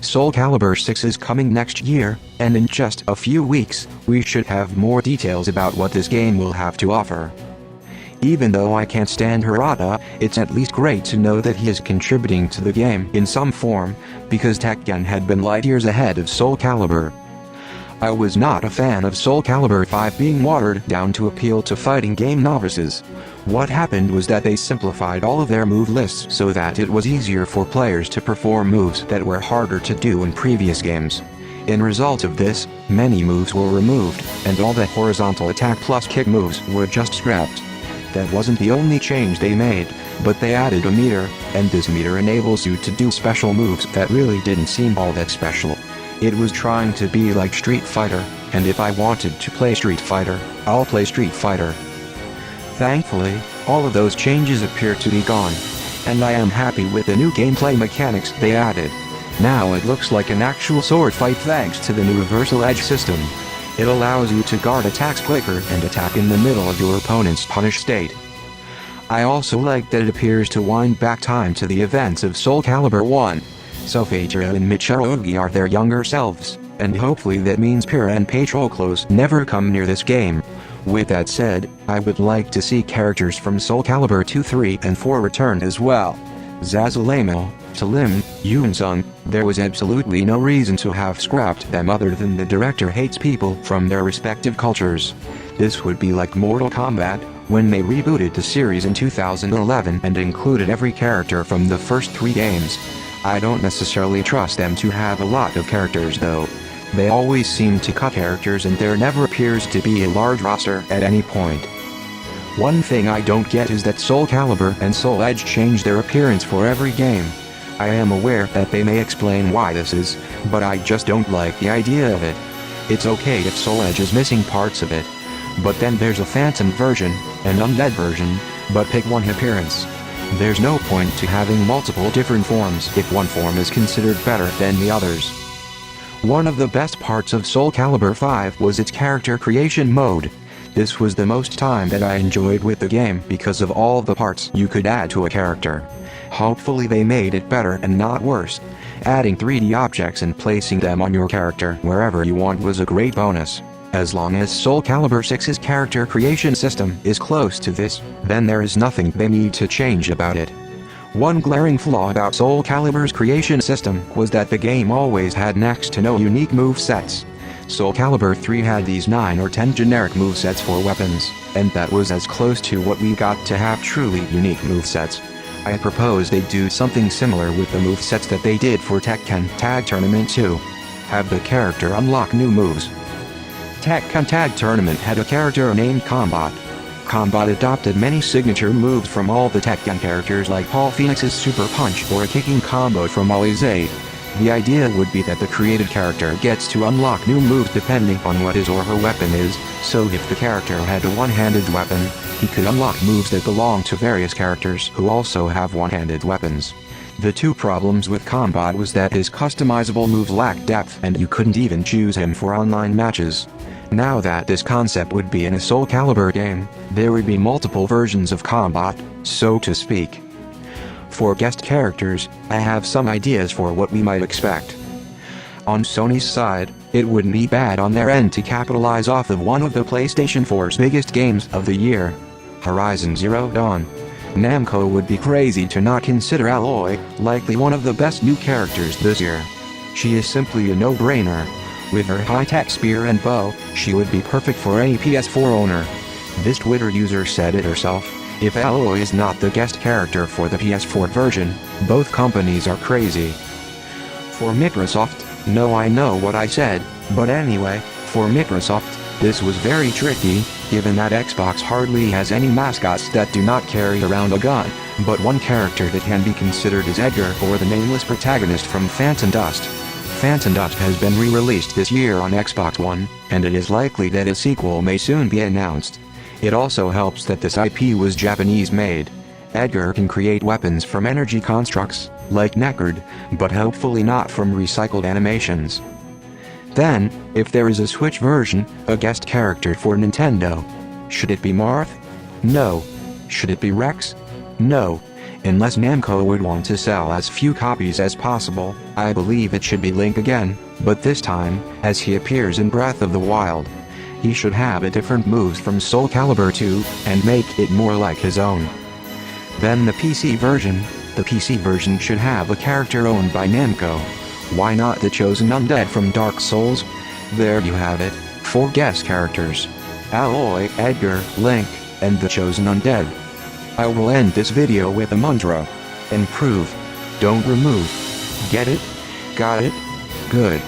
SoulCalibur 6 is coming next year, and in just a few weeks, we should have more details about what this game will have to offer. Even though I can't stand Hirata, it's at least great to know that he is contributing to the game in some form, because Tekken had been light years ahead of SoulCalibur. I was not a fan of SoulCalibur 5 being watered down to appeal to fighting game novices. What happened was that they simplified all of their move lists so that it was easier for players to perform moves that were harder to do in previous games. In result of this, many moves were removed, and all the horizontal attack plus kick moves were just scrapped. That wasn't the only change they made, but they added a meter, and this meter enables you to do special moves that really didn't seem all that special. It was trying to be like Street Fighter, and if I wanted to play Street Fighter, I'll play Street Fighter. Thankfully, all of those changes appear to be gone, and I am happy with the new gameplay mechanics they added. Now it looks like an actual sword fight thanks to the new reversal edge system. It allows you to guard attacks quicker and attack in the middle of your opponent's punish state. I also like that it appears to wind back time to the events of SoulCalibur 1. So Phaedra and Michirugi are their younger selves, and hopefully that means Pyrrha and Patroclus never come near this game. With that said, I would like to see characters from SoulCalibur 2, 3, and 4 return as well. Zazalemo, Talim, Yunsung, there was absolutely no reason to have scrapped them other than the director hates people from their respective cultures. This would be like Mortal Kombat, when they rebooted the series in 2011 and included every character from the first 3 games. I don't necessarily trust them to have a lot of characters though. They always seem to cut characters and there never appears to be a large roster at any point. One thing I don't get is that SoulCalibur and Soul Edge change their appearance for every game. I am aware that they may explain why this is, but I just don't like the idea of it. It's okay if Soul Edge is missing parts of it. But then there's a Phantom version, an Undead version, but pick one appearance. There's no point to having multiple different forms if one form is considered better than the others. One of the best parts of SoulCalibur 5 was its character creation mode. This was the most time that I enjoyed with the game because of all the parts you could add to a character. Hopefully they made it better and not worse. Adding 3D objects and placing them on your character wherever you want was a great bonus. As long as SoulCalibur 6's character creation system is close to this, then there is nothing they need to change about it. One glaring flaw about SoulCalibur's creation system was that the game always had next to no unique movesets. SoulCalibur 3 had these 9 or 10 generic movesets for weapons, and that was as close to what we got to have truly unique movesets. I propose they do something similar with the movesets that they did for Tekken Tag Tournament 2. Have the character unlock new moves. Tekken Tag Tournament had a character named Combat. Combat adopted many signature moves from all the Tekken characters like Paul Phoenix's Super Punch or a kicking combo from Alizé. The idea would be that the created character gets to unlock new moves depending on what his or her weapon is, so if the character had a one-handed weapon, he could unlock moves that belong to various characters who also have one-handed weapons. The two problems with Combat was that his customizable moves lacked depth and you couldn't even choose him for online matches. Now that this concept would be in a SoulCalibur game, there would be multiple versions of Combat, so to speak. For guest characters, I have some ideas for what we might expect. On Sony's side, it wouldn't be bad on their end to capitalize off of one of the PlayStation 4's biggest games of the year, Horizon Zero Dawn. Namco would be crazy to not consider Aloy likely one of the best new characters this year. She is simply a no-brainer. With her high-tech spear and bow, she would be perfect for any PS4 owner. This Twitter user said it herself, if Aloy is not the guest character for the PS4 version, both companies are crazy. For Microsoft, no, I know what I said, but anyway, for Microsoft, this was very tricky, given that Xbox hardly has any mascots that do not carry around a gun, but one character that can be considered is Edgar or the nameless protagonist from Phantom Dust. Phantom Dust has been re-released this year on Xbox One, and it is likely that a sequel may soon be announced. It also helps that this IP was Japanese-made. Edgar can create weapons from energy constructs, like Neckard, but hopefully not from recycled animations. Then, if there is a Switch version, a guest character for Nintendo. Should it be Marth? No. Should it be Rex? No. Unless Namco would want to sell as few copies as possible, I believe it should be Link again, but this time, as he appears in Breath of the Wild. He should have a different moves from SoulCalibur 2, and make it more like his own. Then the PC version. The PC version should have a character owned by Namco. Why not the Chosen Undead from Dark Souls? There you have it, 4 guest characters. Aloy, Edgar, Link, and the Chosen Undead. I will end this video with a mantra. Improve. Don't remove. Get it? Got it? Good.